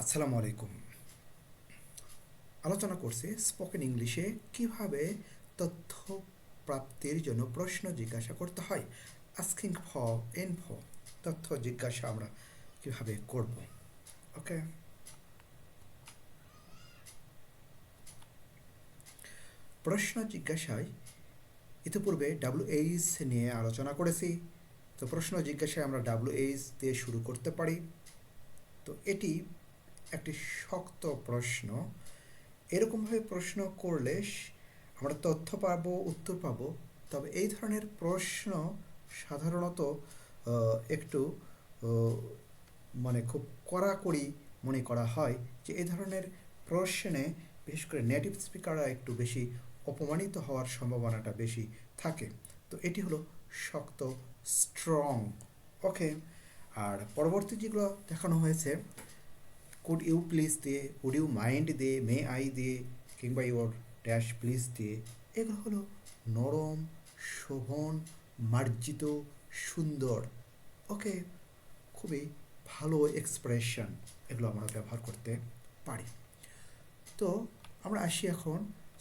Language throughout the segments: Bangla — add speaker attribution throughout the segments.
Speaker 1: আসসালামু আলাইকুম। আলোচনা করছি স্পোকেন ইংলিশে কিভাবে তথ্য প্রাপ্তির জন্য প্রশ্ন জিজ্ঞাসা করতে হয়। আস্কিং ফর ইনফো, তথ্য জিজ্ঞাসা আমরা কিভাবে করব। ওকে, প্রশ্ন জিজ্ঞাসায় ইতিপূর্বে WH নিয়ে আলোচনা করেছি। তো প্রশ্ন জিজ্ঞাসায় আমরা WH দিয়ে শুরু করতে পারি। তো এটি একটি শক্ত প্রশ্ন। এরকমভাবে প্রশ্ন করলে আমরা তথ্য পাবো, উত্তর পাবো। তবে এই ধরনের প্রশ্ন সাধারণত একটু খুব কড়াকড়ি মনে করা হয় যে এই ধরনের প্রশ্নে বিশেষ করে নেটিভ স্পিকাররা একটু বেশি অপমানিত হওয়ার সম্ভাবনাটা বেশি থাকে। তো এটি হলো শক্ত, স্ট্রং। ওকে, আর পরবর্তী যেগুলো দেখানো হয়েছে, কুড ইউ প্লিজ দিয়ে, উড ইউ মাইন্ড দিয়ে, মে আই দিয়ে, কিংবা ইউর ড্যাশ প্লিজ দিয়ে, এগুলো হলো নরম, শোভন, মার্জিত, সুন্দর। ওকে, খুবই ভালো এক্সপ্রেশন, এগুলো আমরা ব্যবহার করতে পারি। তো আমরা আসি এখন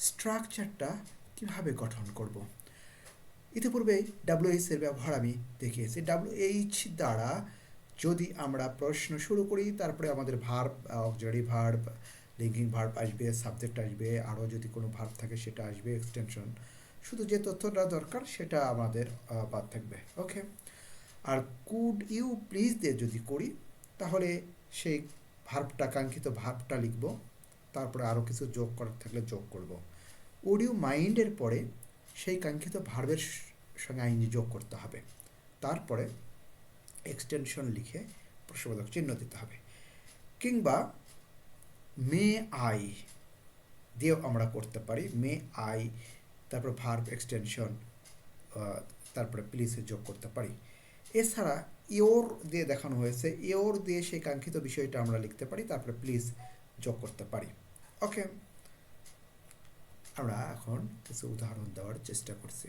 Speaker 1: স্ট্রাকচারটা কিভাবে গঠন করব। ইতিপূর্বে WH এর ব্যবহার আমি দেখিয়েছি। WH দ্বারা যদি আমরা প্রশ্ন শুরু করি, তারপরে আমাদের verb, auxiliary verb, linking verb আসবে, সাবজেক্ট আসবে, আরও যদি কোনো ভার্ব থাকে সেটা আসবে, এক্সটেনশন, শুধু যে তথ্যটা দরকার সেটা আমাদের বাদ থাকবে। ওকে, আর কুড ইউ প্লিজ দিয়ে যদি করি, তাহলে সেই ভার্বটা, কাঙ্ক্ষিত ভার্বটা লিখব, তারপরে আরও কিছু যোগ করার থাকলে যোগ করব। উড ইউ মাইন্ডের পরে সেই কাঙ্ক্ষিত ভার্বের সঙ্গে আইনজি যোগ করতে হবে, তারপরে এক্সটেনশন লিখে প্রশ্নবোধক চিহ্ন দিতে হবে। কিংবা মে আই দিয়েও আমরা করতে পারি। মে আই, তারপর ভার্ব, এক্সটেনশন, তারপরে প্লিজে যোগ করতে পারি। এছাড়া ইওর দিয়ে দেখানো হয়েছে, ইওর দিয়ে সেই কাঙ্ক্ষিত বিষয়টা আমরা লিখতে পারি, তারপরে প্লিজ যোগ করতে পারি। ওকে, আমরা এখন কিছু উদাহরণ দেওয়ার চেষ্টা করছি।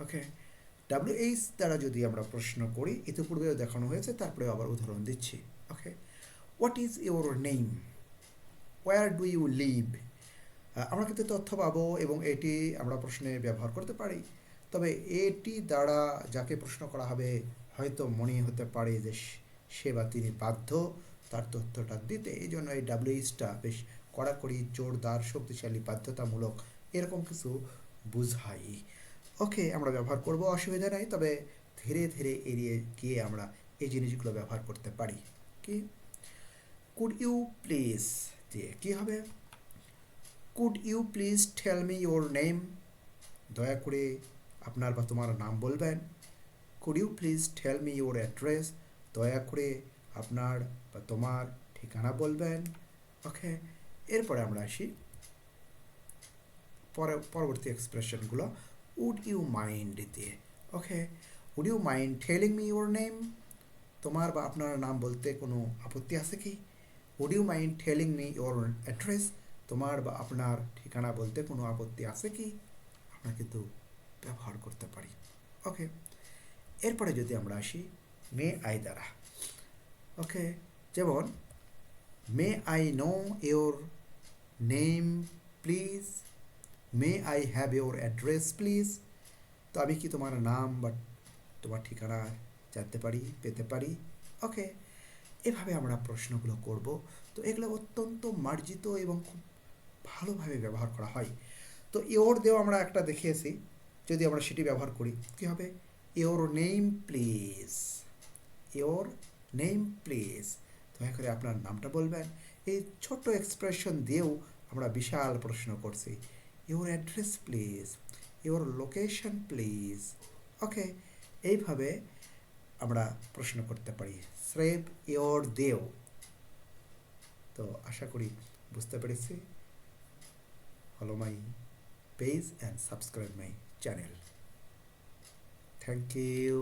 Speaker 1: ওকে, WH দ্বারা যদি আমরা প্রশ্ন করি, ইতিপূর্বেও দেখানো হয়েছে, তারপরে আবার উদাহরণ দিচ্ছি। Okay, what is your name, where do you live. আমরা কিন্তু তথ্য পাবো এবং এটি আমরা প্রশ্নে ব্যবহার করতে পারি। তবে এটি দ্বারা যাকে প্রশ্ন করা হবে হয়তো মনে হতে পারে যে সে বা তিনি বাধ্য তার তথ্যটা দিতে। এই জন্য এই WHটা বেশ কড়াকড়ি, জোরদার, শক্তিশালী, বাধ্যতামূলক, এরকম কিছু বুঝাই। ওকে, আমরা ব্যবহার করব, অসুবিধা নেই। তবে ধীরে ধীরে এড়িয়ে গিয়ে আমরা এই জিনিসগুলো ব্যবহার করতে পারি। কি, কুড ইউ প্লিজ দিয়ে কী হবে? Could you please tell me your name, দয়া করে আপনার বা তোমার নাম বলবেন। Could you please tell me your address, দয়া করে আপনার বা তোমার ঠিকানা বলবেন। ওকে, এরপরে আমরা আসি পরবর্তী এক্সপ্রেশনগুলো। উড ইউ মাইন্ড দিয়ে। Okay, would you mind telling me your name, তোমার বা আপনার নাম বলতে কোনো আপত্তি আছে কি? Would you mind telling me your address, তোমার বা আপনার ঠিকানা বলতে কোনো আপত্তি আছে কি? আমরা কিন্তু ব্যবহার করতে পারি। ওকে, এরপরে যদি আমরা আসি মে আই দ্বারা। ওকে, যেমন may I know your name please, may I have your address please. তো আমি কি তোমার নাম বা তোমার ঠিকানা জানতে পারি, পেতে পারি? ওকে, এভাবে আমরা প্রশ্নগুলো করব। তো এগুলো অত্যন্ত মার্জিত এবং খুব ভালোভাবে ব্যবহার করা হয়। তো ইওর দিয়েও আমরা একটা দেখিয়েছি, যদি আমরা সেটি ব্যবহার করি কী হবে? Your name please, your name please, দয়া করে আপনার নামটা বলবেন। এই ছোট্ট এক্সপ্রেশন দিয়েও আমরা বিশাল প্রশ্ন করছি। Your address please, your location please. Okay, এইভাবে আমরা প্রশ্ন করতে পারি স্রেফ ইওর দিয়েও। তো আশা করি বুঝতে পেরেছি। follow my page and subscribe my channel. Thank you.